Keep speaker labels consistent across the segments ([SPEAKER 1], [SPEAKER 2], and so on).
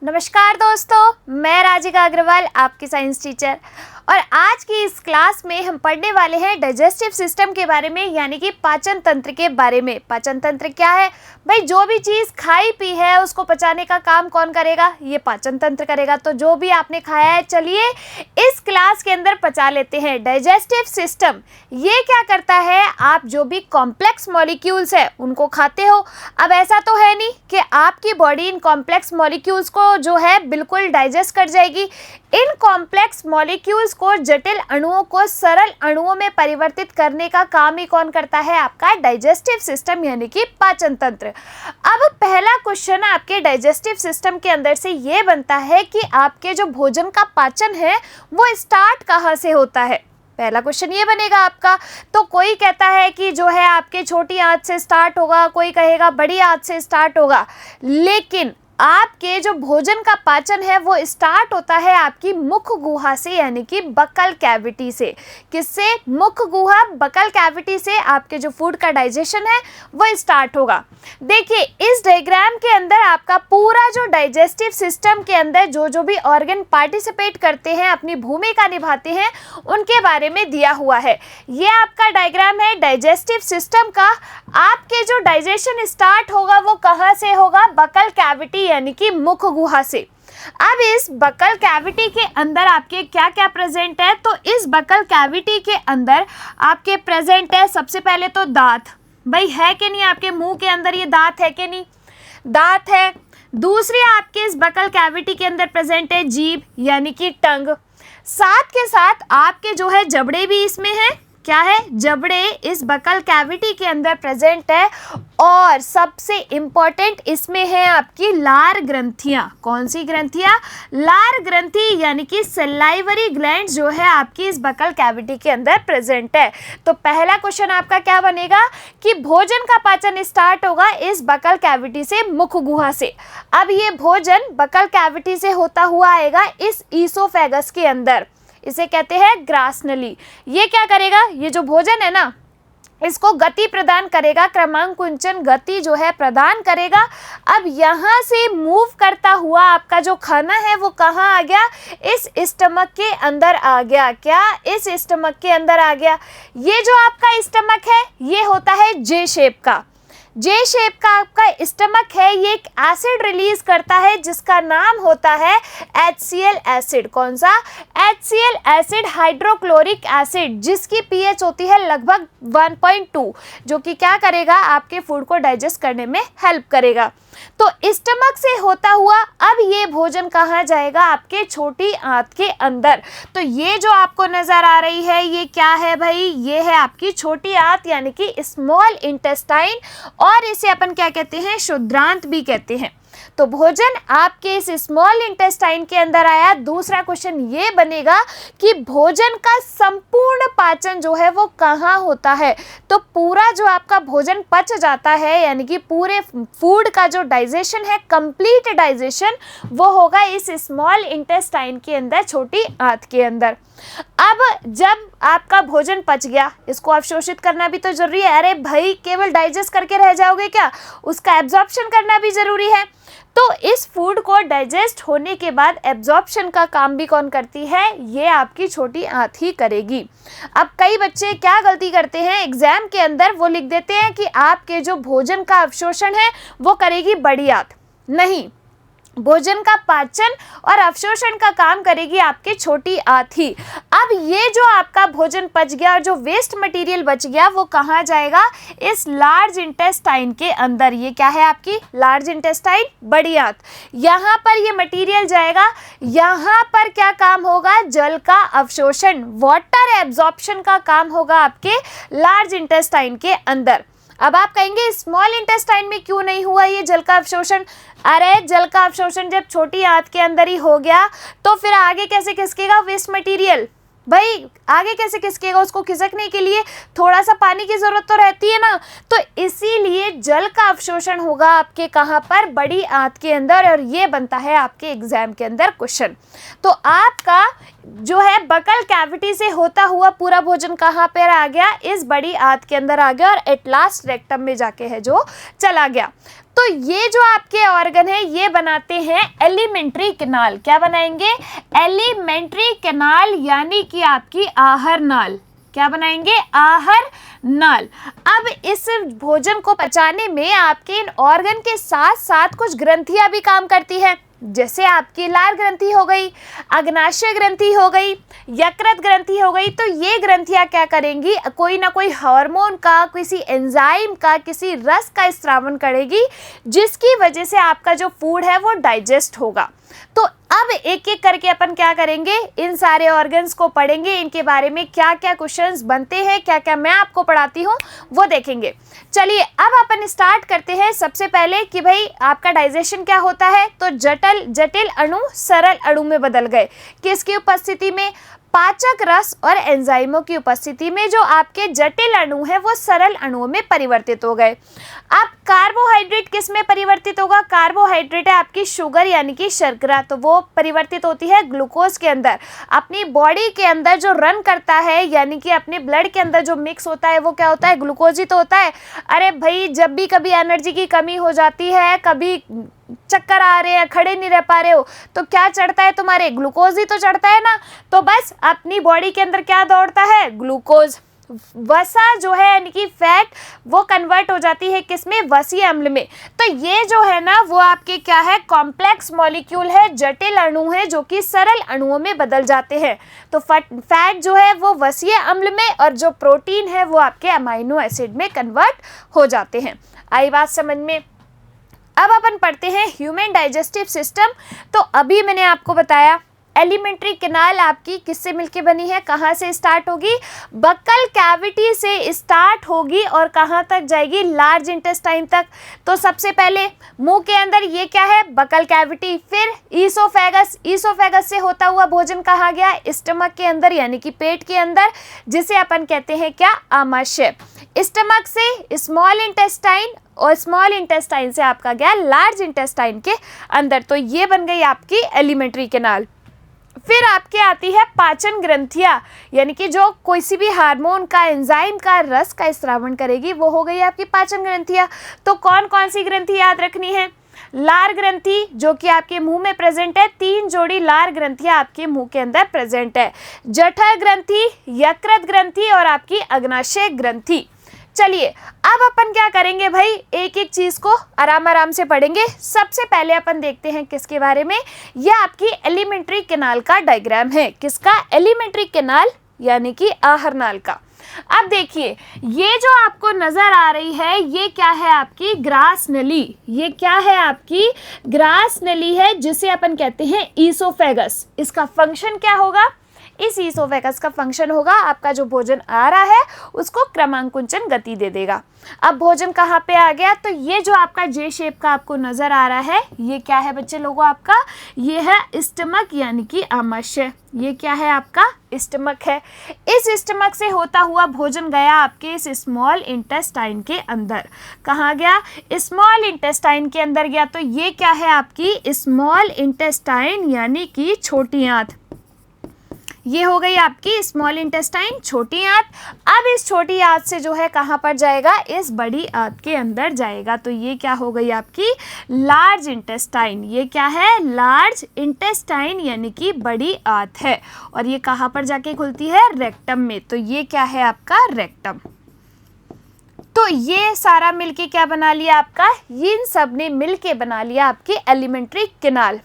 [SPEAKER 1] नमस्कार दोस्तों, मैं राजिका अग्रवाल आपकी साइंस टीचर और आज की इस क्लास में हम पढ़ने वाले हैं डाइजेस्टिव सिस्टम के बारे में, यानी कि पाचन तंत्र के बारे में। पाचन तंत्र क्या है भाई? जो भी चीज़ खाई पी है उसको पचाने का काम कौन करेगा? ये पाचन तंत्र करेगा। तो जो भी आपने खाया है, चलिए इस क्लास के अंदर पचा लेते हैं। डाइजेस्टिव सिस्टम ये क्या करता है? आप जो भी कॉम्प्लेक्स मॉलिक्यूल्स है उनको खाते हो। अब ऐसा तो है नहीं कि आपकी बॉडी इन कॉम्प्लेक्स मॉलिक्यूल्स को जो है बिल्कुल डाइजेस्ट कर जाएगी। इन कॉम्प्लेक्स मॉलिक्यूल्स को, जटिल अणुओं को सरल अणुओं में परिवर्तित करने का काम ही कौन करता है? आपका डाइजेस्टिव सिस्टम, यानी कि पाचन तंत्र। अब पहला क्वेश्चन आपके डाइजेस्टिव सिस्टम के अंदर से ये बनता है कि आपके जो भोजन का पाचन है वो स्टार्ट कहाँ से होता है? पहला क्वेश्चन ये बनेगा आपका। तो कोई कहता है कि जो है आपके छोटी आंत से स्टार्ट होगा, कोई कहेगा बड़ी आंत से स्टार्ट होगा, लेकिन आपके जो भोजन का पाचन है वो स्टार्ट होता है आपकी मुख गुहा से, यानी कि बकल कैविटी से। किससे? मुख गुहा, बकल कैविटी से आपके जो फूड का डाइजेशन है वो स्टार्ट होगा। देखिए इस डायग्राम के अंदर आपका पूरा जो डाइजेस्टिव सिस्टम के अंदर जो भी ऑर्गन पार्टिसिपेट करते हैं, अपनी भूमिका निभाते हैं, उनके बारे में दिया हुआ है। ये आपका डायग्राम है डाइजेस्टिव सिस्टम का। आपके जो डाइजेशन स्टार्ट होगा वो कहाँ से होगा? बकल कैविटी, यानी कि मुख गुहा से। अब इस बकल कैविटी के अंदर आपके क्या क्या प्रेजेंट है? तो इस बकल कैविटी के अंदर आपके प्रेजेंट है सबसे पहले तो दांत। भाई है कि नहीं? आपके मुंह के अंदर ये दांत है कि नहीं? दांत है। दूसरी आपके इस बकल कैविटी के अंदर प्रेजेंट है जीभ, यानी कि टंग। साथ के साथ आपके जो है जबड़े भी इसमें है। क्या है? जबड़े इस बकल कैविटी के अंदर प्रेजेंट है। और सबसे इंपॉर्टेंट इसमें है आपकी लार ग्रंथियां। कौन सी ग्रंथियां? लार ग्रंथि, यानी कि सलाइवरी ग्लैंड जो है आपकी इस बकल कैविटी के अंदर प्रेजेंट है। तो पहला क्वेश्चन आपका क्या बनेगा कि भोजन का पाचन स्टार्ट होगा इस बकल कैविटी से, मुख गुहा से। अब ये भोजन बकल कैविटी से होता हुआ आएगा इस ईसोफेगस के अंदर। इसे कहते हैं ग्रासनली। ये क्या करेगा? ये जो भोजन है ना, इसको गति प्रदान करेगा, क्रमांकुंचन गति जो है प्रदान करेगा। अब यहाँ से मूव करता हुआ आपका जो खाना है वो कहाँ आ गया? इस स्टमक के अंदर आ गया। क्या? इस स्टमक के अंदर आ गया। ये जो आपका स्टमक है ये होता है जे शेप का। जे शेप का आपका स्टमक है, ये एक एसिड रिलीज करता है जिसका नाम होता है HCl एसिड। कौन सा? HCl एसिड, हाइड्रोक्लोरिक एसिड, जिसकी pH होती है लगभग 1.2, जो कि क्या करेगा? आपके फूड को डाइजेस्ट करने में हेल्प करेगा। तो स्टमक से होता हुआ अब ये भोजन कहाँ जाएगा? आपके छोटी आंत के अंदर। तो ये जो आपको नजर आ रही है ये क्या है भाई? ये है आपकी छोटी आंत, यानी कि स्मॉल इंटेस्टाइन, और इसे अपन क्या कहते हैं? क्षुद्रांत भी कहते हैं। तो भोजन आपके इस स्मॉल इंटेस्टाइन के अंदर आया। दूसरा क्वेश्चन ये बनेगा कि भोजन का संपूर्ण पाचन जो है वो कहाँ होता है? तो पूरा जो आपका भोजन पच जाता है, यानी कि पूरे फूड का जो डाइजेशन है, कंप्लीट डाइजेशन, वो होगा इस स्मॉल इंटेस्टाइन के अंदर, छोटी आंत के अंदर। अब जब आपका भोजन पच गया, इसको अवशोषित करना भी तो जरूरी है। अरे भाई केवल डाइजेस्ट करके रह जाओगे क्या? उसका एब्जॉर्प्शन करना भी जरूरी है। तो इस फूड को डाइजेस्ट होने के बाद एब्जॉर्प्शन का काम भी कौन करती है? ये आपकी छोटी आंत ही करेगी। अब कई बच्चे क्या गलती करते हैं एग्जाम के अंदर? वो लिख देते हैं कि आपके जो भोजन का अवशोषण है वो करेगी बड़ी आंत। नहीं, भोजन का पाचन और अवशोषण का काम करेगी आपके छोटी आंत ही। अब ये जो आपका भोजन पच गया और जो वेस्ट मटेरियल बच गया वो कहाँ जाएगा? इस लार्ज इंटेस्टाइन के अंदर। ये क्या है आपकी? लार्ज इंटेस्टाइन, बड़ी आंत। यहाँ पर ये मटेरियल जाएगा। यहाँ पर क्या काम होगा? जल का अवशोषण, वाटर एब्जॉर्प्शन का काम होगा आपके लार्ज इंटेस्टाइन के अंदर। अब आप कहेंगे स्मॉल इंटेस्टाइन में क्यों नहीं हुआ ये जल का अवशोषण? अरे जल का अवशोषण जब छोटी आंत के अंदर ही हो गया तो फिर आगे कैसे खिसकेगा वेस्ट मटेरियल? भाई आगे कैसे खिसकेगा? उसको खिसकने के लिए थोड़ा सा पानी की जरूरत तो रहती है ना। तो इसीलिए जल का अवशोषण होगा आपके कहाँ पर? बड़ी आंत के अंदर। और ये बनता है आपके एग्जाम के अंदर क्वेश्चन। तो आपका जो है बकल कैविटी से होता हुआ पूरा भोजन कहाँ पर आ गया? इस बड़ी आंत के अंदर आ गया और एट लास्ट रेक्टम में जाके है जो चला गया। तो ये जो आपके ऑर्गन है ये बनाते हैं एलिमेंट्री कैनाल। क्या बनाएंगे? एलिमेंट्री कैनाल, यानी कि आपकी आहर नाल। क्या बनाएंगे? आहर नाल। अब इस भोजन को पचाने में आपके इन ऑर्गन के साथ साथ कुछ ग्रंथियां भी काम करती है, जैसे आपकी लार ग्रंथि हो गई, अग्नाशय ग्रंथि हो गई, यकृत ग्रंथि हो गई। तो ये ग्रंथियां क्या करेंगी? कोई ना कोई हार्मोन का, किसी एंजाइम का, किसी रस का स्रावन करेगी, जिसकी वजह से आपका जो फूड है वो डाइजेस्ट होगा। तो अब एक एक करके अपन क्या करेंगे, इन सारे ऑर्गन्स को पढ़ेंगे, इनके बारे में क्या क्या क्वेश्चंस बनते हैं, क्या क्या मैं आपको पढ़ाती हूँ वो देखेंगे। चलिए अब अपन स्टार्ट करते हैं। सबसे पहले कि भाई आपका डाइजेशन क्या होता है, तो जटिल अणु सरल अणु में बदल गए। किसकी उपस्थिति में? पाचक रस और एंजाइमों की उपस्थिति में जो आपके जटिल अणु है वो सरल अणुओं में परिवर्तित हो गए। अब कार्बोहाइड्रेट किस में परिवर्तित होगा? कार्बोहाइड्रेट है आपकी शुगर यानी कि शर्करा, तो वो परिवर्तित होती है ग्लूकोज के अंदर। अपनी बॉडी के अंदर जो रन करता है यानी कि अपने ब्लड के अंदर जो मिक्स होता है वो क्या होता है? ग्लूकोज ही तो होता है। अरे भाई जब भी कभी एनर्जी की कमी हो जाती है, कभी चक्कर आ रहे हैं, खड़े नहीं रह पा रहे हो, तो क्या चढ़ता है तुम्हारे? ग्लूकोज ही तो चढ़ता है ना। तो बस अपनी बॉडी के अंदर क्या दौड़ता है? ग्लूकोज। वसा जो है यानी कि फैट वो कन्वर्ट हो जाती है किसमें? वसीय अम्ल में। तो ये जो है ना वो आपके क्या है? कॉम्प्लेक्स मॉलिक्यूल है, जटिल अणु है जो कि सरल अणुओं में बदल जाते हैं। तो फैट जो है वो वसीय अम्ल में, और जो प्रोटीन है वो आपके अमाइनो एसिड में कन्वर्ट हो जाते हैं। आई बात समझ में? अब अपन पढ़ते हैं ह्यूमन डाइजेस्टिव सिस्टम। तो अभी मैंने आपको बताया एलिमेंट्री कैनाल आपकी किससे मिलके बनी है, कहाँ से स्टार्ट होगी? बक्कल कैविटी से स्टार्ट होगी और कहाँ तक जाएगी? लार्ज इंटेस्टाइन तक। तो सबसे पहले मुंह के अंदर ये क्या है? Buccal cavity. फिर ईसोफेगस, ईसोफेगस से होता हुआ भोजन कहाँ गया? स्टमक के अंदर यानी कि पेट के अंदर, जिसे अपन कहते हैं क्या? आमाशय। स्टमक से स्मॉल इंटेस्टाइन, और स्मॉल इंटेस्टाइन से आपका गया लार्ज इंटेस्टाइन के अंदर। तो ये बन गई आपकी एलिमेंट्री कैनाल। फिर आपके आती है पाचन ग्रंथियां, यानी कि जो कोई सी भी हार्मोन का, एंजाइम का, रस का स्रावन करेगी, वो हो गई आपकी पाचन ग्रंथियां। तो कौन कौन सी ग्रंथि याद रखनी है? लार ग्रंथि जो कि आपके मुंह में प्रेजेंट है, 3 जोड़ी लार ग्रंथियां आपके मुंह के अंदर प्रेजेंट है। जठर ग्रंथि, यकृत ग्रंथि और आपकी अग्नाशय ग्रंथि। चलिए अब अपन क्या करेंगे भाई, एक एक चीज को आराम आराम से पढ़ेंगे। सबसे पहले अपन देखते हैं किसके बारे में, यह आपकी एलिमेंट्री कैनाल का डायग्राम है। किसका? एलिमेंट्री कैनाल यानी कि आहर नाल का। अब देखिए ये जो आपको नजर आ रही है ये क्या है? आपकी ग्रास नली। ये क्या है? आपकी ग्रास नली है, जिसे अपन कहते हैं ईसोफेगस। इसका फंक्शन क्या होगा? इस ईसोफेगस का फंक्शन होगा आपका जो भोजन आ रहा है उसको क्रमांकुंचन गति दे देगा। अब भोजन कहाँ पे आ गया? तो ये जो आपका जे शेप का आपको नजर आ रहा है ये क्या है बच्चे लोगों? आपका ये है स्टमक यानी कि आमाशय। ये क्या है? आपका स्टमक है। इस स्टमक से होता हुआ भोजन गया आपके इस स्मॉल इंटेस्टाइन के अंदर। कहाँ गया? स्मॉल इंटेस्टाइन के अंदर गया। तो ये क्या है? आपकी स्मॉल इंटेस्टाइन यानी कि छोटी आंत। ये हो गई आपकी स्मॉल इंटेस्टाइन, छोटी आंत। अब इस छोटी आंत से जो है कहाँ पर जाएगा? इस बड़ी आंत के अंदर जाएगा। तो ये क्या हो गई? आपकी लार्ज इंटेस्टाइन। ये क्या है? लार्ज इंटेस्टाइन यानी कि बड़ी आंत है। और ये कहाँ पर जाके खुलती है? रेक्टम में। तो ये क्या है? आपका रेक्टम। तो ये सारा मिलके क्या बना लिया आपका? इन सब ने मिलके बना लिया आपकी एलिमेंट्री कैनाल।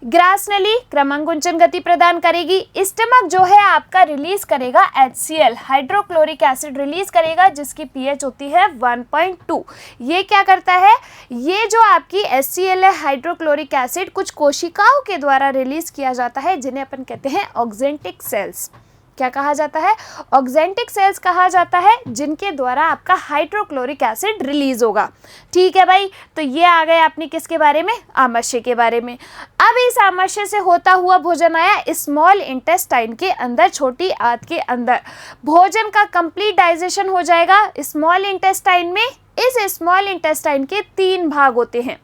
[SPEAKER 1] ग्रास नली क्रमांकुंचन गति प्रदान करेगी। स्टमक जो है आपका रिलीज करेगा HCl, हाइड्रोक्लोरिक एसिड रिलीज करेगा, जिसकी pH होती है 1.2। ये क्या करता है? ये जो आपकी HCl है, हाइड्रोक्लोरिक एसिड, कुछ कोशिकाओं के द्वारा रिलीज किया जाता है जिन्हें अपन कहते हैं ऑक्जेंटिक सेल्स। क्या कहा जाता है? ऑक्जेंटिक सेल्स कहा जाता है, जिनके द्वारा आपका हाइड्रोक्लोरिक एसिड रिलीज होगा। ठीक है भाई। तो ये आ गए आपने किसके बारे में? आमाशय के बारे में। अब इस आमाशय से होता हुआ भोजन आया स्मॉल इंटेस्टाइन के अंदर, छोटी आंत के अंदर। भोजन का कंप्लीट डाइजेशन हो जाएगा स्मॉल इंटेस्टाइन में। इस स्मॉल इंटेस्टाइन के 3 भाग होते हैं।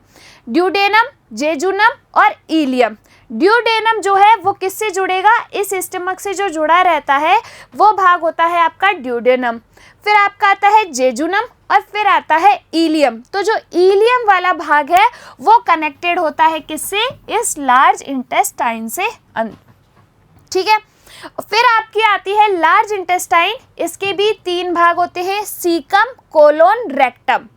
[SPEAKER 1] ड्यूडेनम, जेजुनम और इलियम। ड्यूडेनम जो है वो किससे जुड़ेगा, इस स्टमक से जो जुड़ा रहता है वो भाग होता है आपका ड्यूडेनम। फिर आपका आता है जेजुनम और फिर आता है इलियम। तो जो इलियम वाला भाग है वो कनेक्टेड होता है किससे, इस लार्ज इंटेस्टाइन से। ठीक है, फिर आपकी आती है लार्ज इंटेस्टाइन। इसके भी 3 भाग होते हैं, सीकम, कोलोन, रेक्टम।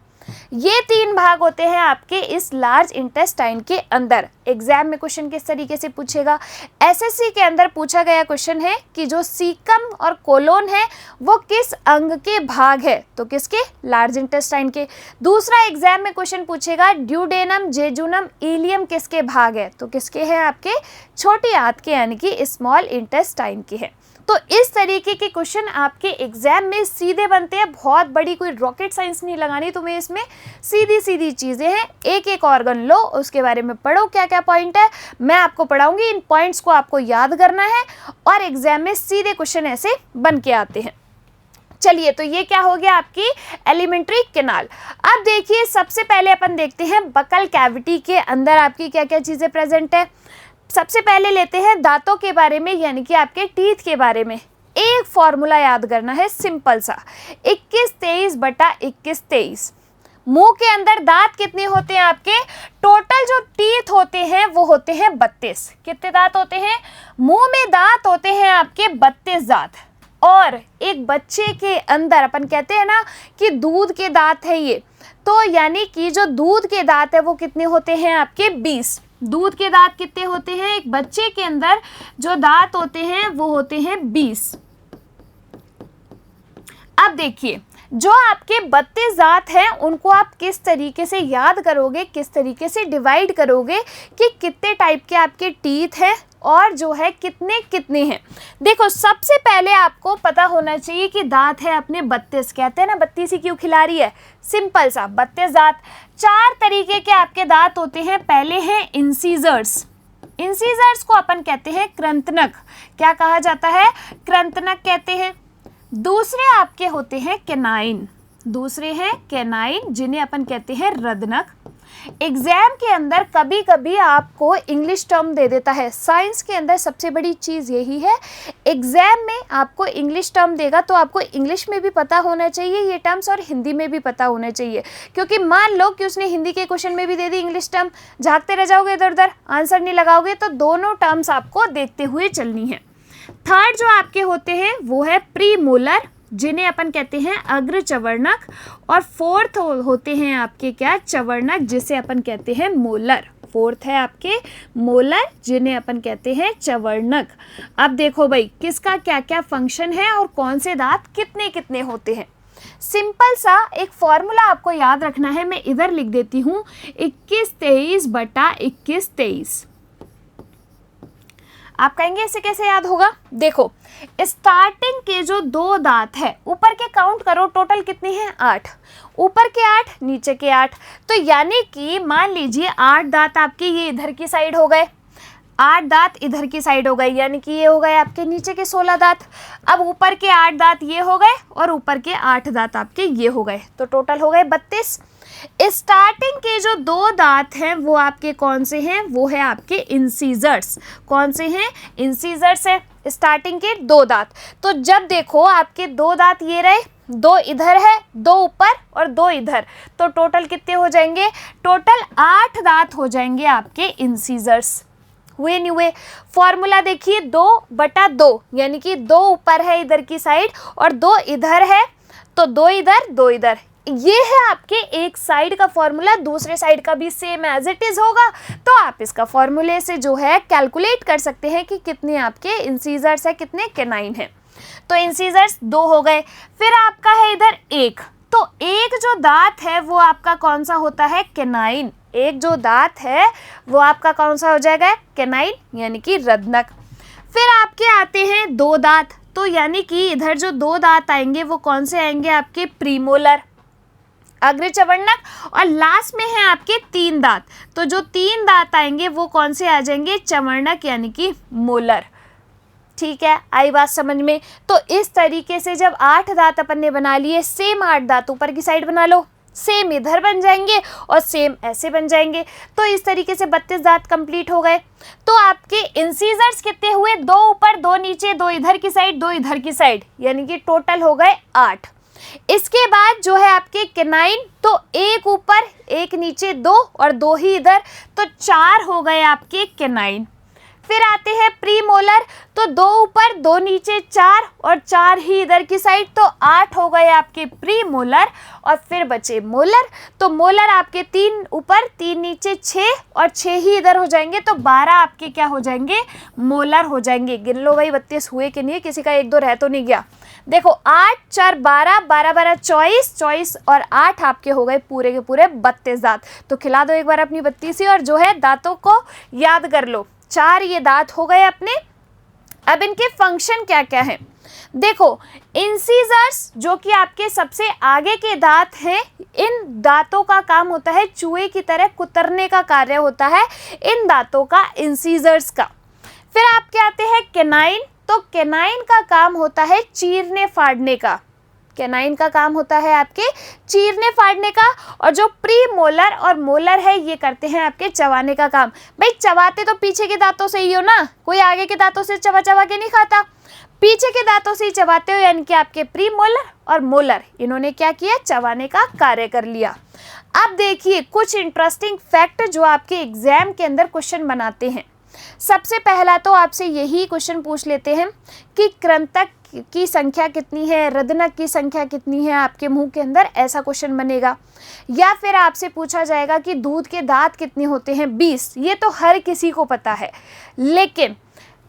[SPEAKER 1] ये 3 भाग होते हैं आपके इस लार्ज इंटेस्टाइन के अंदर। एग्जाम में क्वेश्चन किस तरीके से पूछेगा, एसएससी के अंदर पूछा गया क्वेश्चन है कि जो सीकम और कोलोन है वो किस अंग के भाग है, तो किसके, लार्ज इंटेस्टाइन के। दूसरा एग्जाम में क्वेश्चन पूछेगा ड्यूडेनम, जेजुनम, इलियम किसके भाग है, तो किसके हैं, आपके छोटी आंत के यानी कि स्मॉल इंटेस्टाइन के हैं। तो इस तरीके के क्वेश्चन आपके एग्जाम में सीधे बनते हैं। बहुत बड़ी कोई रॉकेट साइंस नहीं लगानी तुम्हें इसमें, सीधी सीधी चीज़ें हैं। एक एक ऑर्गन लो, उसके बारे में पढ़ो क्या क्या पॉइंट है, मैं आपको पढ़ाऊंगी। इन पॉइंट्स को आपको याद करना है और एग्जाम में सीधे क्वेश्चन ऐसे बन के आते हैं। चलिए, तो ये क्या हो गया आपकी एलिमेंट्री कैनाल। अब देखिए, सबसे पहले अपन देखते हैं बकल कैविटी के अंदर आपकी क्या क्या चीज़ें प्रेजेंट है। सबसे पहले लेते हैं दांतों के बारे में, यानी कि आपके टीथ के बारे में। एक फॉर्मूला याद करना है सिंपल सा, 21-23/21-23। मुंह के अंदर दांत कितने होते हैं आपके, टोटल जो टीथ होते हैं वो होते हैं 32। कितने दांत होते हैं, मुंह में दांत होते हैं आपके 32 दांत। और एक बच्चे के अंदर अपन कहते हैं ना कि दूध के दांत है ये, तो यानी कि जो दूध के दांत है वो कितने होते हैं आपके 20। दूध के दांत कितने होते हैं, एक बच्चे के अंदर जो दांत होते हैं वो होते हैं 20। अब देखिए, जो आपके 32 दांत हैं उनको आप किस तरीके से याद करोगे, किस तरीके से डिवाइड करोगे कि कितने टाइप के आपके टीथ हैं और जो है कितने कितने हैं। देखो, सबसे पहले आपको पता होना चाहिए कि दांत है अपने 32। कहते हैं ना 32 ही क्यों खिला रही है, सिंपल सा 32 दांत। 4 तरीके के आपके दांत होते हैं। पहले हैं इंसीजर्स। इंसीजर्स को अपन कहते हैं कृंतनक। क्या कहा जाता है, कृंतनक कहते हैं। दूसरे आपके होते हैं कैनाइन। दूसरे हैं कैनाइन, जिन्हें अपन कहते हैं रदनक। एग्जाम के अंदर कभी कभी आपको इंग्लिश टर्म दे देता है। साइंस के अंदर सबसे बड़ी चीज़ यही है, एग्जाम में आपको इंग्लिश टर्म देगा तो आपको इंग्लिश में भी पता होना चाहिए ये टर्म्स और हिंदी में भी पता होना चाहिए। क्योंकि मान लो कि उसने हिंदी के क्वेश्चन में भी दे दी इंग्लिश टर्म, झाँकते रह जाओगे इधर उधर, आंसर नहीं लगाओगे, तो दोनों टर्म्स आपको देखते हुए चलनी है। थर्ड जो आपके होते हैं वो है प्रीमोलर, जिन्हें अपन कहते हैं अग्र चवर्णक। और फोर्थ होते हैं आपके क्या, चवर्णक, जिसे अपन कहते हैं मोलर। फोर्थ है आपके मोलर, जिन्हें अपन कहते हैं चवर्णक। अब देखो भाई, किसका क्या क्या फंक्शन है और कौन से दांत कितने कितने होते हैं। सिंपल सा एक फॉर्मूला आपको याद रखना है, मैं इधर लिख देती हूँ, 21-23/21-23। आप कहेंगे इसे कैसे याद होगा, देखो स्टार्टिंग के जो 2 दांत है, ऊपर के काउंट करो, टोटल कितने हैं 8। ऊपर के 8, नीचे के 8, तो यानी कि मान लीजिए 8 दांत आपके ये इधर की साइड हो गए, 8 दांत इधर की साइड हो गए, यानी कि ये हो गए आपके नीचे के 16 दांत। अब ऊपर के 8 दांत ये हो गए और ऊपर के 8 दांत आपके ये हो गए, तो टोटल हो गए 32। स्टार्टिंग के जो 2 दांत हैं वो आपके कौन से हैं, वो है आपके इंसीजर्स। कौन से हैं, इंसीजर्स है स्टार्टिंग के 2 दांत। तो जब देखो आपके 2 दांत ये रहे, 2 इधर है, 2 ऊपर और 2 इधर, तो टोटल कितने हो जाएंगे, टोटल 8 दांत हो जाएंगे आपके इंसीजर्स। हुए नहीं हुए, फॉर्मूला देखिए 2/2, यानी कि 2 ऊपर है इधर की साइड और 2 इधर है, तो 2 इधर 2 इधर। ये है आपके एक साइड का फॉर्मूला, दूसरे साइड का भी सेम एज इट इज होगा। तो आप इसका फॉर्मूले से जो है कैलकुलेट कर सकते हैं कि कितने आपके इंसीजर्स है, कितने कैनाइन है। तो इंसीजर्स 2 हो गए। फिर आपका है इधर 1, तो एक जो दांत है वो आपका कौन सा होता है, कैनाइन। एक जो दांत है वो आपका कौन सा हो जाएगा, कैनाइन, यानी कि रदनक। फिर आपके आते हैं 2 दांत, तो यानी कि इधर जो 2 दांत आएंगे वो कौन से आएंगे, आपके प्रीमोलर, अग्र चवर्णक। और लास्ट में है आपके 3 दांत, तो जो 3 दांत आएंगे वो कौन से आ जाएंगे, चवर्णक, यानी कि मोलर। ठीक है, आई बात समझ में। तो इस तरीके से जब 8 दांत अपन ने बना लिए, सेम 8 दांत ऊपर की साइड बना लो, सेम इधर बन जाएंगे और सेम ऐसे बन जाएंगे। तो इस तरीके से 32 दांत कंप्लीट हो गए। तो आपके इंसीजर्स कितने हुए, 2 ऊपर 2 नीचे, 2 इधर की साइड 2 इधर की साइड, यानी कि टोटल हो गए 8। इसके बाद जो है आपके कैनाइन, तो 1 ऊपर 1 नीचे 2 और 2 ही इधर, तो 4 हो गए आपके कैनाइन। फिर आते हैं प्रीमोलर, तो 2 ऊपर 2 नीचे 4 और 4 ही इधर की साइड, तो 8 हो गए आपके प्रीमोलर। और फिर बचे मोलर, तो मोलर आपके 3 ऊपर 3 नीचे 6 और 6 ही इधर हो जाएंगे, तो 12 आपके क्या हो जाएंगे, मोलर हो जाएंगे। गिन लो भाई 32 हुए कि नहीं, किसी का 1-2 रह तो नहीं गया। देखो 8 4 12, 12 12 24, 24 और 8 आपके हो गए पूरे के पूरे 32 दांत। तो खिला दो एक बार अपनी 32 और जो है दांतों को याद कर लो। 4 ये दांत हो गए अपने। अब इनके फंक्शन क्या क्या है, देखो इंसीजर्स जो कि आपके सबसे आगे के दांत हैं, इन दांतों का काम होता है चूहे की तरह कुतरने का कार्य होता है इन दांतों का, इंसीजर्स का। फिर आपके आते हैं कैनाइन, तो कैनाइन का काम होता है चीरने फाड़ने का। कैनाइन का काम होता है आपके चीरने फाड़ने का। और जो प्री मोलर और मोलर है ये करते हैं आपके चबाने का काम। भाई चबाते तो पीछे के दांतों से ही हो ना, कोई आगे के दांतों से चबा चबा के नहीं खाता, पीछे के दांतों से ही चबाते हो, यानी कि आपके प्री मोलर और मोलर इन्होंने क्या किया, चबाने का कार्य कर लिया। अब देखिए कुछ इंटरेस्टिंग फैक्ट जो आपके एग्जाम के अंदर क्वेश्चन बनाते हैं। सबसे पहला तो आपसे यही क्वेश्चन पूछ लेते हैं कि कृंतक की संख्या कितनी है, रदनक की संख्या कितनी है आपके मुंह के अंदर, ऐसा क्वेश्चन बनेगा। या फिर आपसे पूछा जाएगा कि दूध के दांत कितने होते हैं, 20। ये तो हर किसी को पता है, लेकिन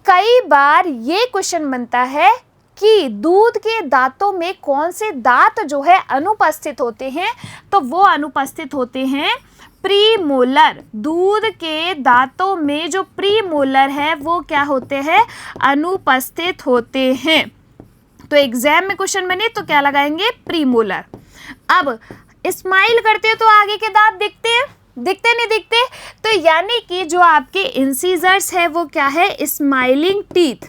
[SPEAKER 1] कई बार ये क्वेश्चन बनता है कि दूध के दांतों में कौन से दांत जो है अनुपस्थित होते हैं, तो वो अनुपस्थित होते हैं प्रीमोलर। दूध के दांतों में जो प्रीमोलर है वो क्या होते हैं, अनुपस्थित होते हैं। तो एग्जाम में क्वेश्चन बने तो क्या लगाएंगे, प्रीमोलर। अब स्माइल करते हो तो आगे के दांत दिखते हैं, दिखते नहीं दिखते, तो यानी कि जो आपके इंसीजर्स है वो क्या है, स्माइलिंग टीथ।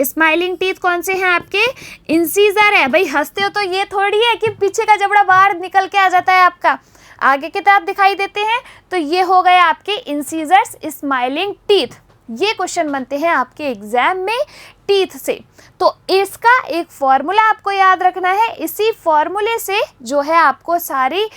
[SPEAKER 1] स्माइलिंग टीथ कौन से हैं आपके, इंसीजर है। भाई हंसते हो तो ये थोड़ी है कि पीछे का जबड़ा बाहर निकल के आ जाता है आपका, आगे के दांत दिखाई देते हैं, तो ये हो गए आपके इंसीजर्स, स्माइलिंग टीथ। ये क्वेश्चन बनते हैं आपके एग्जाम में टीथ से। तो इसका एक फॉर्मूला आपको याद रखना है, इसी फॉर्मूले से जो है आपको सारी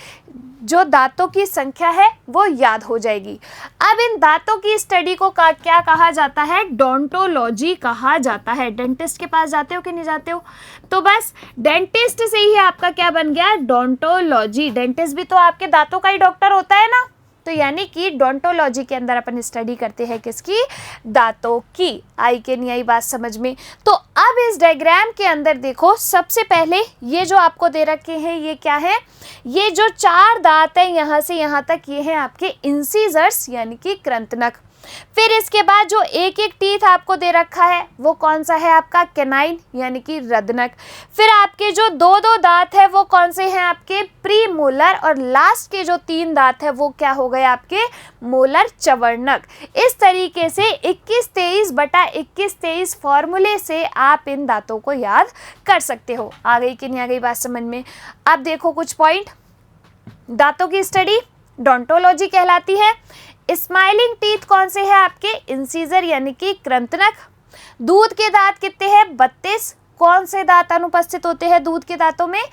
[SPEAKER 1] जो दांतों की संख्या है वो याद हो जाएगी। अब इन दांतों की स्टडी को क्या कहा जाता है, डोंटोलॉजी कहा जाता है। डेंटिस्ट के पास जाते हो कि नहीं जाते हो, तो बस डेंटिस्ट से ही आपका क्या बन गया, डोंटोलॉजी। डेंटिस्ट भी तो आपके दांतों का ही डॉक्टर होता है ना, तो यानी कि डोंटोलॉजी के अंदर अपन स्टडी करते हैं किसकी, दांतों की। आई के नहीं आई बात समझ में। तो अब इस डायग्राम के अंदर देखो, सबसे पहले ये जो आपको दे रखे हैं ये क्या है, ये जो 4 दांत है यहाँ से यहाँ तक, ये हैं आपके इंसीजर्स यानी कि कृंतनक। फिर इसके बाद जो एक एक टीथ आपको दे रखा है वो कौन सा है आपका, कैनाइन यानी कि रदनक। फिर आपके जो 2-2 दांत है वो कौन से हैं आपके, प्रीमोलर। और लास्ट के जो 3 दांत है वो क्या हो गए आपके, मोलर चवर्णक। इस तरीके से 21-23/21-23 फॉर्मूले से आप इन दांतों को याद कर सकते हो। आ गई कि नहीं आ गई बात समझ में। अब देखो कुछ पॉइंट, दांतों की स्टडी डोंटोलॉजी कहलाती है। स्माइलिंग टीथ कौन से है आपके, इंसीजर यानी कि कृंतनक। दूध के दांत कितने हैं, 32। कौन से दांत अनुपस्थित होते हैं दूध के दांतों में,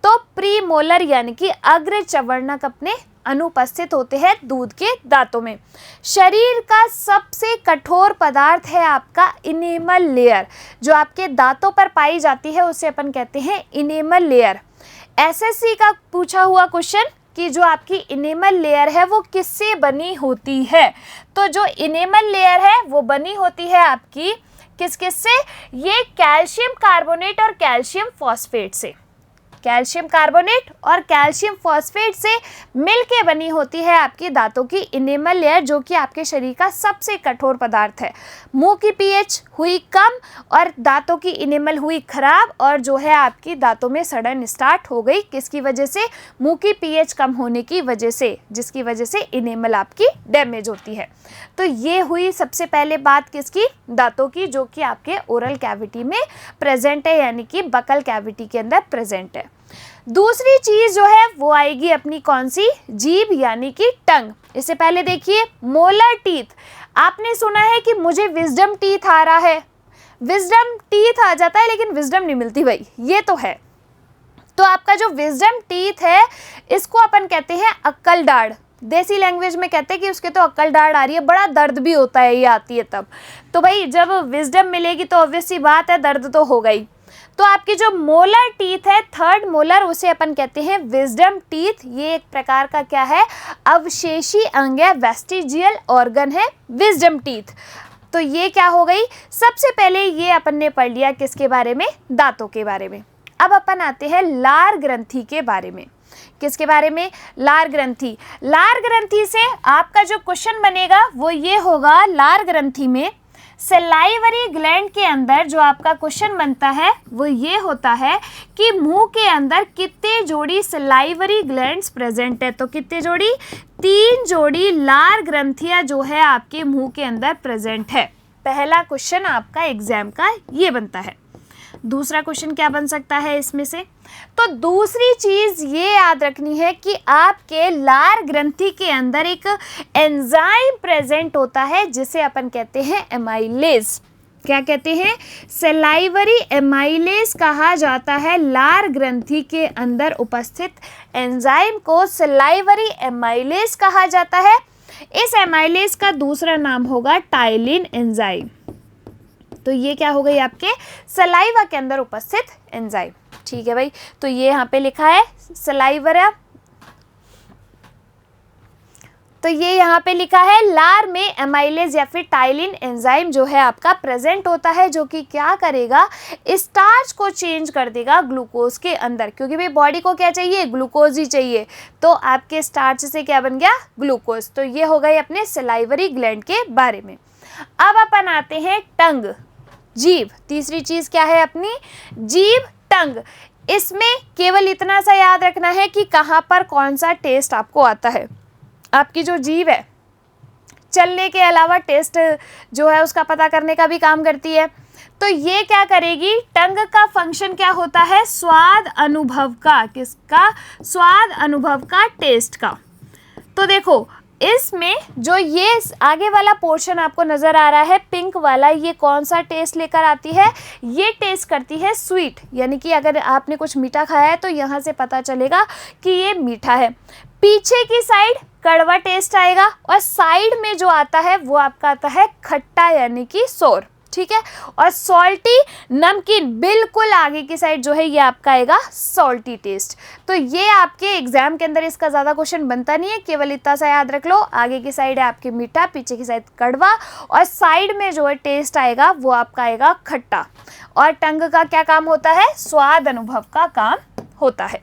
[SPEAKER 1] तो प्रीमोलर यानी कि अग्र चवर्णक अपने अनुपस्थित होते हैं दूध के दांतों में। शरीर का सबसे कठोर पदार्थ है आपका इनेमल लेयर, जो आपके दांतों पर पाई जाती है उसे अपन कहते हैं इनेमल लेयर। एसएससी का पूछा हुआ क्वेश्चन कि जो आपकी इनेमल लेयर है वो किससे बनी होती है, तो जो इनेमल लेयर है वो बनी होती है आपकी किस से, ये कैल्शियम कार्बोनेट और कैल्शियम फॉस्फेट से। कैल्शियम कार्बोनेट और कैल्शियम फॉस्फेट से मिलके बनी होती है आपकी दांतों की इनेमल लेयर, जो कि आपके शरीर का सबसे कठोर पदार्थ है। मुंह की पीएच हुई कम और दांतों की इनेमल हुई खराब, और जो है आपकी दांतों में सड़न स्टार्ट हो गई, किसकी वजह से, मुंह की पीएच कम होने की वजह से, जिसकी वजह से इनेमल आपकी डैमेज होती है। तो ये हुई सबसे पहले बात किसकी, दांतों की, जो कि आपके ओरल कैविटी में प्रेजेंट है, यानी कि बकल कैविटी के अंदर प्रेजेंट है। दूसरी चीज जो है वो आएगी अपनी कौन सी, जीभ यानी कि टंग। इससे पहले देखिए मोलर टीथ, आपने सुना है कि मुझे विजडम टीथ आ रहा है, विजडम टीथ आ जाता है लेकिन विजडम नहीं मिलती भाई, ये तो है। तो आपका जो विजडम टीथ है इसको अपन कहते हैं अक्कल दाढ़, देसी लैंग्वेज में कहते हैं कि उसके तो अक्कल दाढ़ आ रही है, बड़ा दर्द भी होता है ये आती है तब। तो भाई जब विजडम मिलेगी तो ऑब्वियस सी बात है दर्द तो होगा ही। तो आपकी जो मोलर टीथ है, थर्ड मोलर, उसे अपन कहते हैं विजडम टीथ। ये एक प्रकार का क्या है, अवशेषी अंग है, वेस्टिजियल ऑर्गन है विजडम टीथ। तो ये क्या हो गई, सबसे पहले ये अपन ने पढ़ लिया किसके बारे में, दांतों के बारे में। अब अपन आते हैं लार ग्रंथि के बारे में। किसके बारे में, लार ग्रंथि। लार ग्रंथि से आपका जो क्वेश्चन बनेगा वो ये होगा, लार ग्रंथि में सलाइवरी ग्लैंड के अंदर जो आपका क्वेश्चन बनता है वो ये होता है कि मुंह के अंदर कितने जोड़ी सलाइवरी ग्लैंड्स प्रेजेंट है। तो कितने जोड़ी, 3 जोड़ी लार ग्रंथियां जो है आपके मुंह के अंदर प्रेजेंट है। पहला क्वेश्चन आपका एग्जाम का ये बनता है। दूसरा क्वेश्चन क्या बन सकता है इसमें से, तो दूसरी चीज ये याद रखनी है कि आपके लार ग्रंथि के अंदर एक एंजाइम प्रेजेंट होता है जिसे अपन कहते हैं एमाइलेज। क्या कहते हैं, सलाइवरी एमाइलेज कहा जाता है। लार ग्रंथि के अंदर उपस्थित एंजाइम को सलाइवरी एमाइलेज कहा जाता है। इस एमाइलेज का दूसरा नाम होगा टाइलिन एंजाइम। तो ये क्या हो गई, आपके सलाइवा के अंदर उपस्थित एंजाइम। ठीक है भाई, तो ये यहाँ पे लिखा है सलाइवरा, तो ये यहाँ पे लिखा है लार में एमाइलेज या फिर टाइलिन एंजाइम जो है आपका प्रेजेंट होता है, जो कि क्या करेगा, स्टार्च को चेंज कर देगा ग्लूकोज के अंदर, क्योंकि भाई बॉडी को क्या चाहिए, ग्लूकोज ही चाहिए। तो आपके स्टार्च से क्या बन गया, ग्लूकोज। तो ये हो गई अपने सलाइवरी ग्लैंड के बारे में। अब अपन आते हैं टंग, जीभ। तीसरी चीज क्या है अपनी, जीभ, टंग। इसमें केवल इतना सा याद रखना है कि कहाँ पर कौन सा टेस्ट आपको आता है। आपकी जो जीभ है चलने के अलावा टेस्ट जो है उसका पता करने का भी काम करती है। तो ये क्या करेगी, टंग का फंक्शन क्या होता है, स्वाद अनुभव का, किसका, स्वाद अनुभव का, टेस्ट का। तो देखो इसमें जो ये आगे वाला पोर्शन आपको नज़र आ रहा है पिंक वाला, ये कौन सा टेस्ट लेकर आती है, ये टेस्ट करती है स्वीट, यानी कि अगर आपने कुछ मीठा खाया है तो यहाँ से पता चलेगा कि ये मीठा है। पीछे की साइड कड़वा टेस्ट आएगा और साइड में जो आता है वो आपका आता है खट्टा यानी कि सोर। ठीक है, और सॉल्टी नमकीन, बिल्कुल आगे की साइड जो है ये आपका आएगा सॉल्टी टेस्ट। तो ये आपके एग्जाम के अंदर इसका ज़्यादा क्वेश्चन बनता नहीं है, केवल इतना सा याद रख लो, आगे की साइड है आपके मीठा, पीछे की साइड कड़वा, और साइड में जो है टेस्ट आएगा वो आपका आएगा खट्टा। और टंग का क्या काम होता है, स्वाद अनुभव का काम होता है।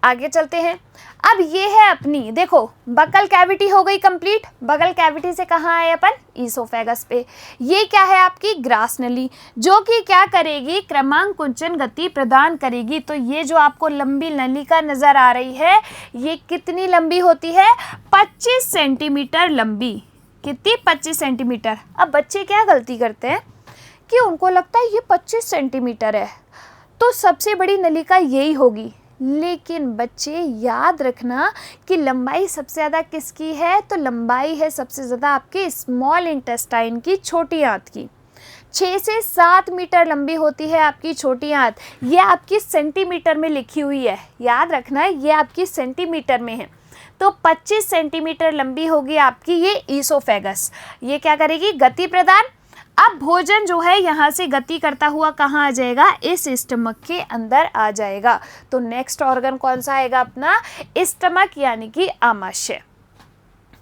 [SPEAKER 1] आगे चलते हैं। अब ये है अपनी, देखो बकल कैविटी हो गई कंप्लीट। बकल कैविटी से कहाँ आए अपन, ईसोफेगस पे। ये क्या है आपकी ग्रास नली, जो कि क्या करेगी, क्रमांकुंचन गति प्रदान करेगी। तो ये जो आपको लंबी नलिका नजर आ रही है ये कितनी लंबी होती है, 25 सेंटीमीटर लंबी। कितनी, 25 सेंटीमीटर। अब बच्चे क्या गलती करते हैं कि उनको लगता है ये 25 सेंटीमीटर है तो सबसे बड़ी नलिका यही होगी, लेकिन बच्चे याद रखना कि लंबाई सबसे ज़्यादा किसकी है, तो लंबाई है सबसे ज़्यादा आपके स्मॉल इंटेस्टाइन की, छोटी आंत की। 6 से 7 मीटर लंबी होती है आपकी छोटी आंत। ये आपकी सेंटीमीटर में लिखी हुई है, याद रखना ये आपकी सेंटीमीटर में है। तो 25 सेंटीमीटर लंबी होगी आपकी ये ईसोफेगस। ये क्या करेगी, गति प्रदान। अब भोजन जो है यहाँ से गति करता हुआ कहाँ आ जाएगा, इस स्टमक के अंदर आ जाएगा। तो नेक्स्ट ऑर्गन कौन सा आएगा अपना, स्टमक यानी कि आमाशय।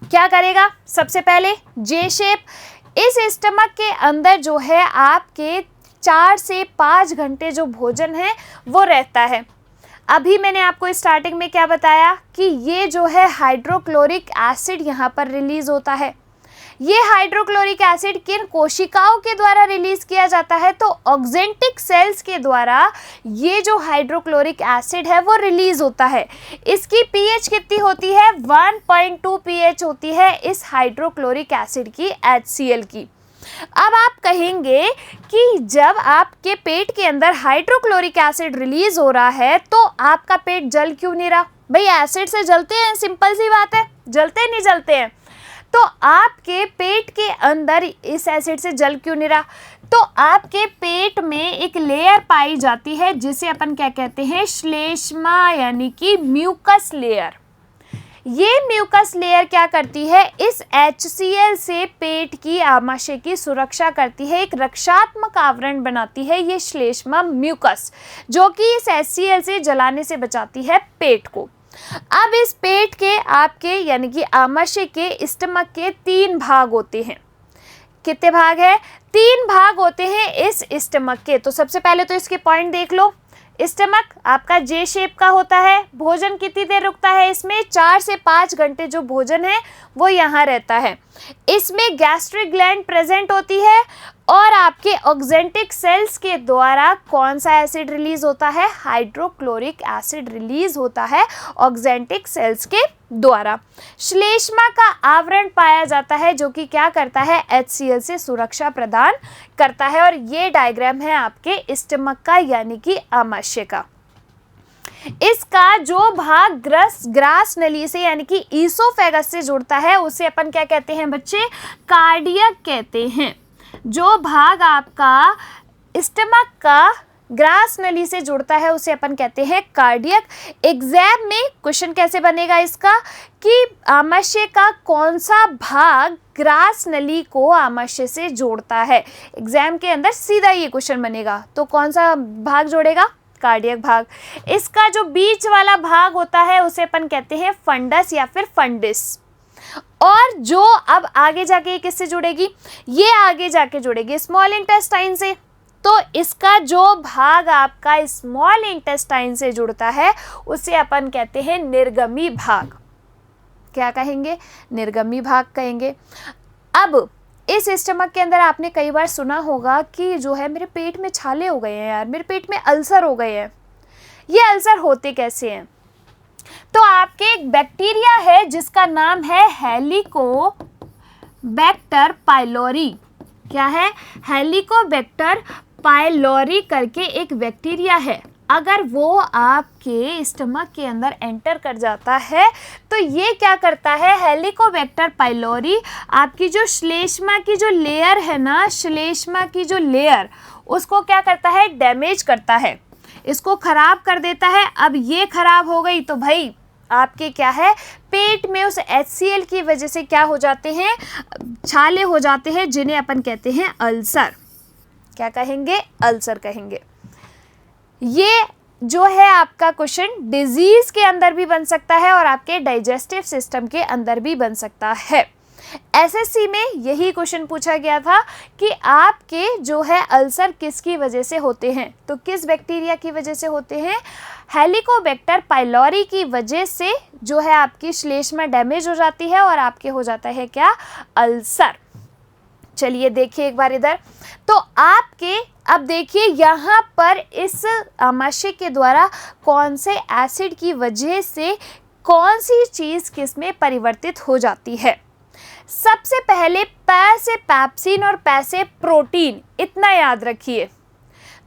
[SPEAKER 1] क्या करेगा, सबसे पहले जे शेप। इस स्टमक के अंदर जो है आपके 4 से 5 घंटे जो भोजन है वो रहता है। अभी मैंने आपको स्टार्टिंग में क्या बताया कि ये जो है हाइड्रोक्लोरिक एसिड यहाँ पर रिलीज होता है। ये हाइड्रोक्लोरिक एसिड किन कोशिकाओं के द्वारा रिलीज किया जाता है, तो ऑक्जेंटिक सेल्स के द्वारा ये जो हाइड्रोक्लोरिक एसिड है वो रिलीज होता है। इसकी पीएच कितनी होती है, 1.2 पीएच होती है इस हाइड्रोक्लोरिक एसिड की, HCl की। अब आप कहेंगे कि जब आपके पेट के अंदर हाइड्रोक्लोरिक एसिड रिलीज हो रहा है तो आपका पेट जल क्यों नहीं रहा? भाई एसिड से जलते हैं, सिंपल सी बात है, जलते नहीं जलते हैं। तो आपके पेट के अंदर इस एसिड से जल क्यों नहीं रहा? तो आपके पेट में एक लेयर पाई जाती है जिसे अपन क्या कहते हैं, श्लेष्मा यानी कि म्यूकस लेयर। ये म्यूकस लेयर क्या करती है, इस HCl से पेट की आमाशय की सुरक्षा करती है, एक रक्षात्मक आवरण बनाती है ये श्लेष्मा म्यूकस, जो कि इस HCl से जलाने से बचाती है पेट को। अब इस पेट के आपके यानी कि आमाशय के स्टमक के 3 भाग होते हैं। कितने भाग है? 3 भाग होते हैं इस स्टमक के। तो सबसे पहले तो इसके पॉइंट देख लो। स्टमक आपका जे शेप का होता है। भोजन कितनी देर रुकता है इसमें? 4 से 5 घंटे जो भोजन है वो यहाँ रहता है। इसमें गैस्ट्रिक ग्लैंड प्रेजेंट होती है और आपके ऑक्जेंटिक सेल्स के द्वारा कौन सा एसिड रिलीज होता है? हाइड्रोक्लोरिक एसिड रिलीज होता है ऑक्जेंटिक सेल्स के द्वारा। श्लेष्मा का आवरण पाया जाता है जो कि क्या करता है, HCl से सुरक्षा प्रदान करता है। और ये डायग्राम है आपके स्टमक का यानी कि आमाशय का। इसका जो भाग ग्रास नली से यानी कि ईसोफेगस से जुड़ता है उसे अपन क्या कहते हैं बच्चे? कार्डियक कहते हैं। जो भाग आपका स्टमक का ग्रास नली से जुड़ता है उसे अपन कहते हैं कार्डियक। एग्जाम में क्वेश्चन कैसे बनेगा इसका कि आमाशय का कौन सा भाग ग्रास नली को आमाशय से जोड़ता है। एग्जाम के अंदर सीधा ये क्वेश्चन बनेगा। तो कौन सा भाग जोड़ेगा? कार्डियक भाग। इसका जो बीच वाला भाग होता है उसे अपन कहते हैं फंडस या फिर फंडिस। और जो अब आगे जाके किससे जुड़ेगी? ये आगे जाके जुड़ेगी स्मॉल इंटेस्टाइन से। तो इसका जो भाग आपका स्मॉल इंटेस्टाइन से जुड़ता है उसे अपन कहते हैं निर्गमी भाग। क्या कहेंगे? निर्गमी भाग कहेंगे। अब इस स्टमक के अंदर आपने कई बार सुना होगा कि जो है मेरे पेट में छाले हो गए हैं यार, मेरे पेट में अल्सर हो गए हैं। ये अल्सर होते कैसे हैं? तो आपके एक बैक्टीरिया है जिसका नाम है हेलिकोबैक्टर पाइलोरी। क्या है? हेलिकोबैक्टर पाइलोरी करके एक बैक्टीरिया है। अगर वो आपके स्टमक के अंदर एंटर कर जाता है तो ये क्या करता है, हेलिकोबैक्टर पाइलोरी आपकी जो श्लेष्मा की जो लेयर है ना, श्लेष्मा की जो लेयर उसको क्या करता है, डैमेज करता है, इसको खराब कर देता है। अब ये खराब हो गई तो भाई आपके क्या है, पेट में उस HCl की वजह से क्या हो जाते हैं, छाले हो जाते हैं, जिन्हें अपन कहते हैं अल्सर। क्या कहेंगे? अल्सर कहेंगे। ये जो है आपका क्वेश्चन डिजीज के अंदर भी बन सकता है और आपके डाइजेस्टिव सिस्टम के अंदर भी बन सकता है। SSC में यही क्वेश्चन पूछा गया था कि आपके जो है अल्सर किसकी वजह से होते हैं, तो किस बैक्टीरिया की वजह से होते हैं, हेलिकोबैक्टर पाइलोरी की वजह से जो है आपकी श्लेष्मा डैमेज हो जाती है और आपके हो जाता है क्या, अल्सर। चलिए देखिए एक बार इधर, तो आपके अब देखिए यहाँ पर इस आमाशय के द्वारा कौन से एसिड की वजह से कौन सी चीज़ किस में परिवर्तित हो जाती है। सबसे पहले पै से पैप्सिन और पै से प्रोटीन, इतना याद रखिए।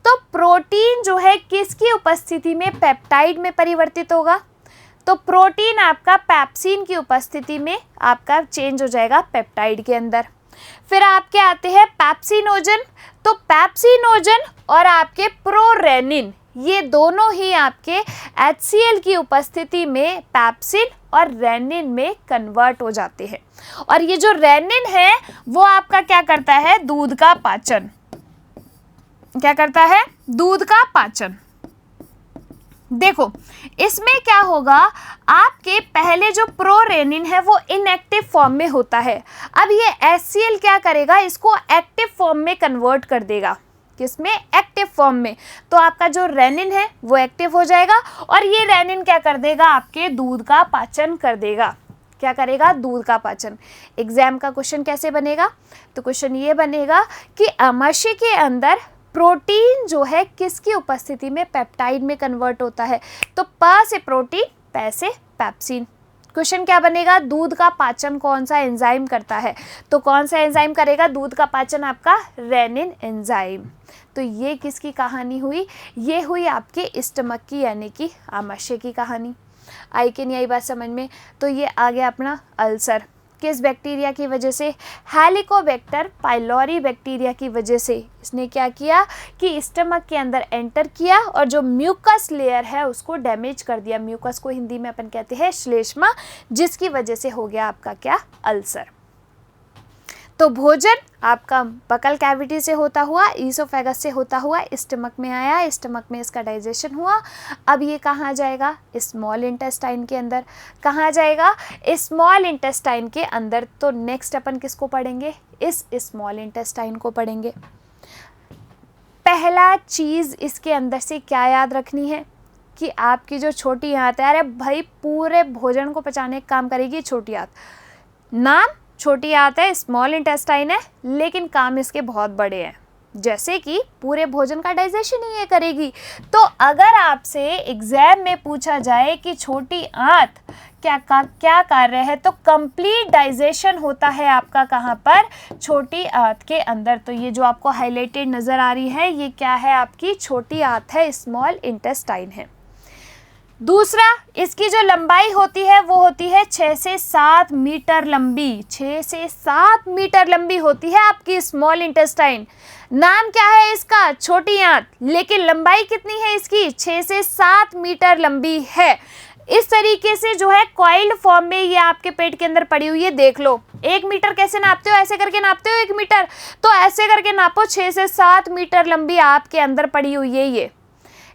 [SPEAKER 1] तो प्रोटीन जो है किसकी उपस्थिति में पेप्टाइड में परिवर्तित होगा, तो प्रोटीन आपका पैप्सिन की उपस्थिति में आपका चेंज हो जाएगा पेप्टाइड के अंदर। फिर आपके आते हैं पैप्सिनोजन, तो पैप्सिनोजन और आपके प्रोरेनिन, ये दोनों ही आपके HCl की उपस्थिति में पैप्सिन और रेनिन में कन्वर्ट हो जाते हैं। और ये जो रेनिन है वो आपका क्या करता है, दूध का पाचन। क्या करता है, दूध का पाचन। देखो इसमें क्या होगा, आपके पहले जो प्रोरेनिन है वो इनएक्टिव फॉर्म में होता है। अब ये HCl क्या करेगा, इसको एक्टिव फॉर्म में कन्वर्ट कर देगा। किसमें, एक्टिव फॉर्म में। तो आपका जो रेनिन है वो एक्टिव हो जाएगा और ये रेनिन क्या कर देगा, आपके दूध का पाचन कर देगा। क्या करेगा, दूध का पाचन। एग्जाम का क्वेश्चन कैसे बनेगा, तो क्वेश्चन ये बनेगा कि आमाशय के अंदर प्रोटीन जो है किसकी उपस्थिति में पेप्टाइड में कन्वर्ट होता है, तो प से प्रोटीन, पै से पैप्सिन। क्वेश्चन क्या बनेगा, दूध का पाचन कौन सा एंजाइम करता है, तो कौन सा एंजाइम करेगा दूध का पाचन, आपका रेनिन एंजाइम। तो ये किसकी कहानी हुई, ये हुई आपके स्टमक की यानी कि आमाशय की कहानी। आई कि नहीं आई बात समझ में। तो ये आ गया अपना अल्सर, किस बैक्टीरिया की वजह से, हेलिकोबैक्टर पाइलोरी बैक्टीरिया की वजह से। इसने क्या किया कि स्टमक के अंदर एंटर किया और जो म्यूकस लेयर है उसको डैमेज कर दिया। म्यूकस को हिंदी में अपन कहते हैं श्लेष्मा, जिसकी वजह से हो गया आपका क्या, अल्सर। तो भोजन आपका बकल कैविटी से होता हुआ, ईसोफेगस से होता हुआ स्टमक में आया, स्टमक में इसका डाइजेशन हुआ। अब ये कहाँ जाएगा, स्मॉल इंटेस्टाइन के अंदर। कहाँ जाएगा, स्मॉल इंटेस्टाइन के अंदर। तो नेक्स्ट अपन किसको पढ़ेंगे, इस स्मॉल इंटेस्टाइन को पढ़ेंगे। पहला चीज़ इसके अंदर से क्या याद रखनी है कि आपकी जो छोटी आंत है, अरे भाई पूरे भोजन को पचाने का काम करेगी छोटी आंत। नाम छोटी आंत है, स्मॉल इंटेस्टाइन है, लेकिन काम इसके बहुत बड़े हैं, जैसे कि पूरे भोजन का डाइजेशन ही ये करेगी। तो अगर आपसे एग्जाम में पूछा जाए कि छोटी आंत क्या कार्य है, तो कंप्लीट डाइजेशन होता है आपका कहाँ पर, छोटी आंत के अंदर। तो ये जो आपको हाईलाइटेड नज़र आ रही है, ये क्या है, आपकी छोटी आंत है, स्मॉल इंटेस्टाइन है। दूसरा, इसकी जो लंबाई होती है वो होती है 6 से 7 मीटर लंबी। 6 से 7 मीटर लंबी होती है आपकी स्मॉल इंटेस्टाइन। नाम क्या है इसका, छोटी आंत, लेकिन लंबाई कितनी है इसकी, 6 से 7 मीटर लंबी है। इस तरीके से जो है कॉइल्ड फॉर्म में ये आपके पेट के अंदर पड़ी हुई है। देख लो 1 मीटर कैसे नापते हो, ऐसे करके नापते हो 1 मीटर, तो ऐसे करके नापो, 6 से 7 मीटर लंबी आपके अंदर पड़ी हुई है।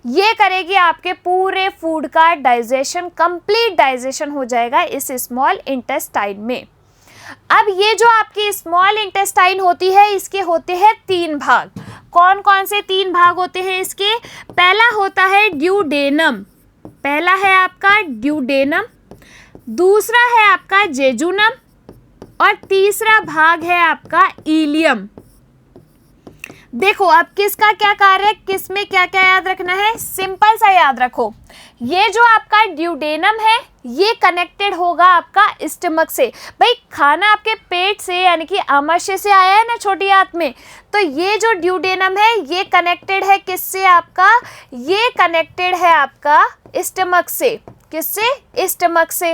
[SPEAKER 1] ये करेगी आपके पूरे फूड का डाइजेशन, कंप्लीट डाइजेशन हो जाएगा इस स्मॉल इंटेस्टाइन में। अब ये जो आपकी स्मॉल इंटेस्टाइन होती है, इसके होते हैं 3 भाग। कौन कौन से 3 भाग होते हैं इसके, पहला होता है ड्यूडेनम, पहला है आपका ड्यूडेनम, दूसरा है आपका जेजुनम और तीसरा भाग है आपका इलियम। देखो अब किसका क्या कार्य है, किस में क्या क्या याद रखना है, सिंपल सा याद रखो। ये जो आपका ड्यूडेनम है ये कनेक्टेड होगा आपका स्टमक से। भाई खाना आपके पेट से यानी कि आमाशय से आया है ना छोटी आंत में, तो ये जो ड्यूडेनम है ये कनेक्टेड है किससे, आपका ये कनेक्टेड है आपका स्टमक से। किससे, स्टमक से।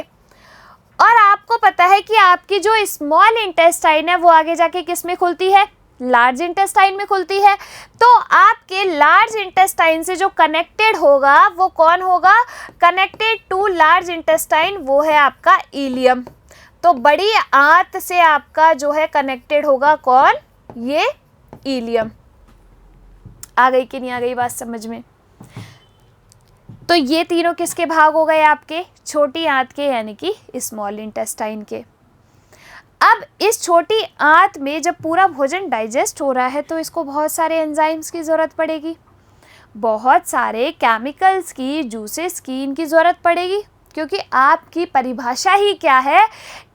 [SPEAKER 1] और आपको पता है कि आपकी जो स्मॉल इंटेस्टाइन है वो आगे जाके किस में खुलती है, लार्ज इंटेस्टाइन में खुलती है। तो आपके लार्ज इंटेस्टाइन से जो कनेक्टेड होगा वो कौन होगा, कनेक्टेड टू लार्ज इंटेस्टाइन वो है आपका इलियम। तो बड़ी आंत से आपका जो है कनेक्टेड होगा कौन, ये इलियम। आ गई कि नहीं आ गई बात समझ में। तो ये तीनों किसके भाग हो गए, आपके छोटी आंत के यानी कि स्मॉल इंटेस्टाइन के। अब इस छोटी आंत में जब पूरा भोजन डाइजेस्ट हो रहा है तो इसको बहुत सारे एंजाइम्स की ज़रूरत पड़ेगी, बहुत सारे केमिकल्स की, जूसेस की इनकी ज़रूरत पड़ेगी, क्योंकि आपकी परिभाषा ही क्या है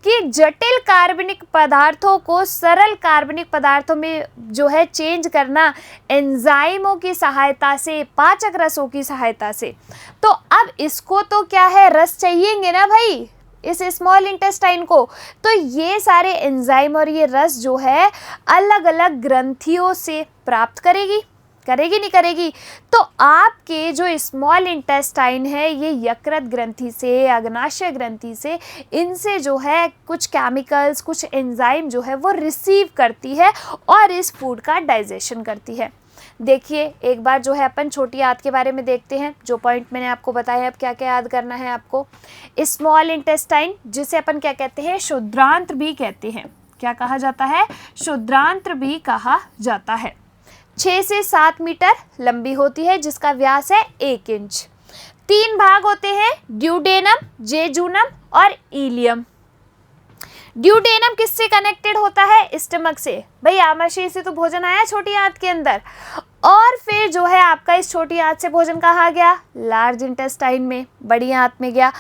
[SPEAKER 1] कि जटिल कार्बनिक पदार्थों को सरल कार्बनिक पदार्थों में जो है चेंज करना एंजाइमों की सहायता से, पाचक रसों की सहायता से। तो अब इसको तो क्या है, रस चाहिएंगे ना भाई इस स्मॉल इंटेस्टाइन को। तो ये सारे एंजाइम और ये रस जो है अलग अलग ग्रंथियों से प्राप्त करेगी नहीं करेगी। तो आपके जो स्मॉल इंटेस्टाइन है ये यकृत ग्रंथि से, अग्नाशय ग्रंथि से, इनसे जो है कुछ केमिकल्स, कुछ एंजाइम जो है वो रिसीव करती है और इस फूड का डाइजेशन करती है। देखिए एक बार जो है अपन छोटी आंत के बारे में देखते हैं, जो पॉइंट मैंने आपको बताया। अब क्या क्या याद करना है आपको, स्मॉल इंटेस्टाइन जिसे अपन क्या कहते हैं, क्षुद्रांत्र भी कहते हैं। क्या कहा जाता है, क्षुद्रांत्र भी कहा जाता है। 6 से 7 मीटर लंबी होती है जिसका व्यास है 1 इंच। 3 भाग होते हैं, ड्यूडेनम, जेजुनम और इलियम। ड्यूडेनम किससे कनेक्टेड होता है, स्टमक से। भाई आमाशय से तो भोजन आया छोटी आंत के अंदर, और फिर जो है आपका इस छोटी आंत से भोजन कहाँ गया, लार्ज इंटेस्टाइन में, बड़ी आंत में गया।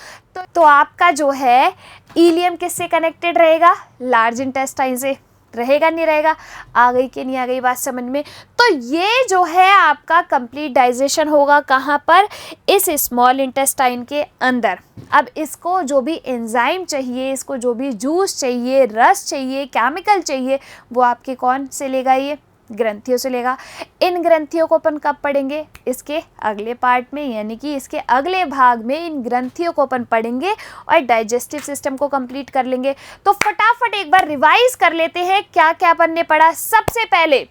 [SPEAKER 1] तो आपका जो है इलियम किससे कनेक्टेड रहेगा, लार्ज इंटेस्टाइन से। रहेगा नहीं रहेगा? आ गई कि नहीं आ गई बात समझ में? तो ये जो है आपका कंप्लीट डाइजेशन होगा कहाँ पर? इस स्मॉल इंटेस्टाइन के अंदर। अब इसको जो भी एंजाइम चाहिए, इसको जो भी जूस चाहिए, रस चाहिए, केमिकल चाहिए, वो आपके कौन से लेगा? ये ग्रंथियों से लेगा। इन ग्रंथियों को अपन कब पढ़ेंगे? इसके अगले पार्ट में, यानी कि इसके अगले भाग में इन ग्रंथियों को अपन पढ़ेंगे और डाइजेस्टिव सिस्टम को कंप्लीट कर लेंगे। तो फटाफट एक बार रिवाइज कर लेते हैं क्या क्या अपन ने पढ़ा। सबसे पहले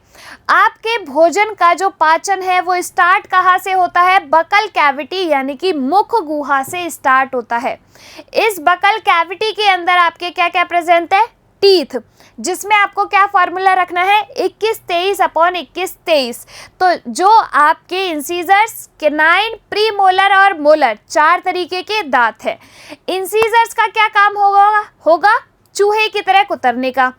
[SPEAKER 1] आपके भोजन का जो पाचन है वो स्टार्ट कहाँ से होता है? बकल कैविटी यानी कि मुख गुहा से स्टार्ट होता है। इस बकल कैविटी के अंदर आपके क्या क्या प्रेजेंट है? टीथ, जिसमें आपको क्या फॉर्मूला रखना है? 21-23/21-23। तो जो आपके इंसीजर्स, केनाइन, प्रीमोलर और मोलर 4 तरीके के दांत है। इंसीजर्स का क्या काम होगा? चूहे की तरह कुतरने का।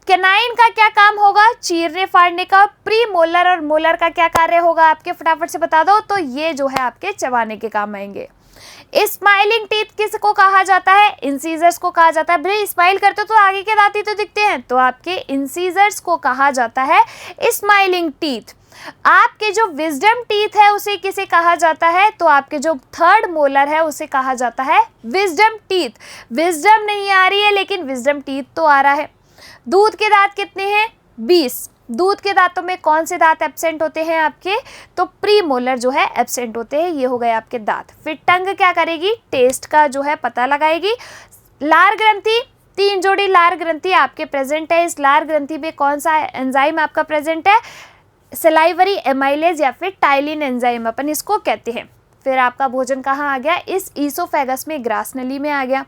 [SPEAKER 1] केनाइन का क्या काम होगा? चीरने फाड़ने का। प्रीमोलर और मोलर का क्या कार्य होगा आपके? फटाफट से बता दो। तो ये जो है आपके चबाने के काम आएंगे। स्माइलिंग टीथ किसको कहा जाता है? इंसीजर्स को कहा जाता है। भाई स्माइल करते तो आगे के दांत ही तो दिखते हैं, तो आपके इंसीजर्स को कहा जाता है स्माइलिंग टीथ। आपके जो विजडम टीथ है उसे किसे कहा जाता है? तो आपके जो थर्ड मोलर है उसे कहा जाता है विजडम टीथ। विजडम नहीं आ रही है लेकिन विजडम टीथ तो आ रहा है। दूध के दांत कितने हैं? 20। दूध के दांतों में कौन से दांत एब्सेंट होते हैं आपके? तो प्रीमोलर जो है एब्सेंट होते हैं। ये हो गए आपके दांत। फिर टंग क्या करेगी? टेस्ट का जो है पता लगाएगी। लार ग्रंथि, 3 जोड़ी लार ग्रंथि आपके प्रेजेंट है। इस लार ग्रंथि में कौन सा एंजाइम आपका प्रेजेंट है? सलाइवरी एमाइलेज या फिर टाइलिन एंजाइम अपन इसको कहते हैं। फिर आपका भोजन कहाँ आ गया? इस ईसोफेगस में, ग्रास नली में आ गया।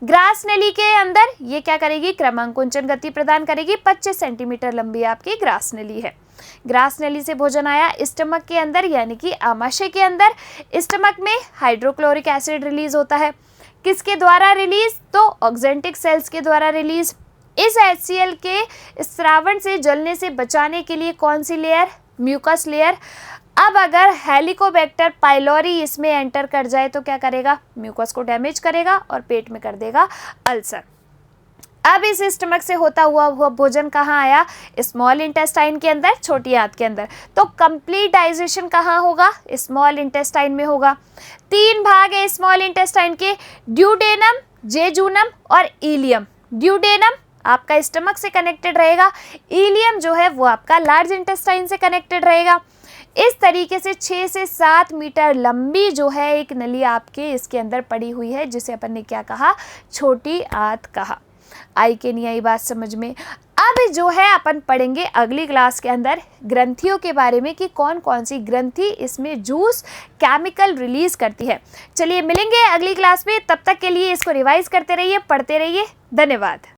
[SPEAKER 1] ग्रास नली के अंदर ये क्या करेगी? क्रमांकुंचन गति प्रदान करेगी। 25 सेंटीमीटर लंबी आपकी ग्रास नली है। ग्रास नली से भोजन आया स्टमक के अंदर यानी कि आमाशय के अंदर। स्टमक में हाइड्रोक्लोरिक एसिड रिलीज होता है। किसके द्वारा रिलीज? तो ऑक्जेंटिक सेल्स के द्वारा रिलीज। इस HCl के स्रावण से जलने से बचाने के लिए कौन सी लेयर? Mucus layer. अब अगर हेलिकोबैक्टर पाइलोरी इसमें एंटर कर जाए तो क्या करेगा? म्यूकस को डैमेज करेगा और पेट में कर देगा अल्सर। अब इस स्टमक से होता हुआ भोजन कहाँ आया? स्मॉल इंटेस्टाइन के अंदर, छोटी आंत के अंदर। तो कंप्लीट डाइजेशन कहाँ होगा? स्मॉल इंटेस्टाइन में होगा। 3 भाग है स्मॉल इंटेस्टाइन के, ड्यूडेनम, जेजूनम और इलियम। ड्यूडेनम आपका स्टमक से कनेक्टेड रहेगा। इलियम जो है वो आपका लार्ज इंटेस्टाइन से कनेक्टेड रहेगा। इस तरीके से 6 से 7 मीटर लंबी जो है एक नली आपके इसके अंदर पड़ी हुई है, जिसे अपन ने क्या कहा? छोटी आंत कहा। आई के नहीं आई बात समझ में? अब जो है अपन पढ़ेंगे अगली क्लास के अंदर ग्रंथियों के बारे में कि कौन कौन सी ग्रंथि इसमें जूस केमिकल रिलीज करती है। चलिए मिलेंगे अगली क्लास में, तब तक के लिए इसको रिवाइज करते रहिए, पढ़ते रहिए। धन्यवाद।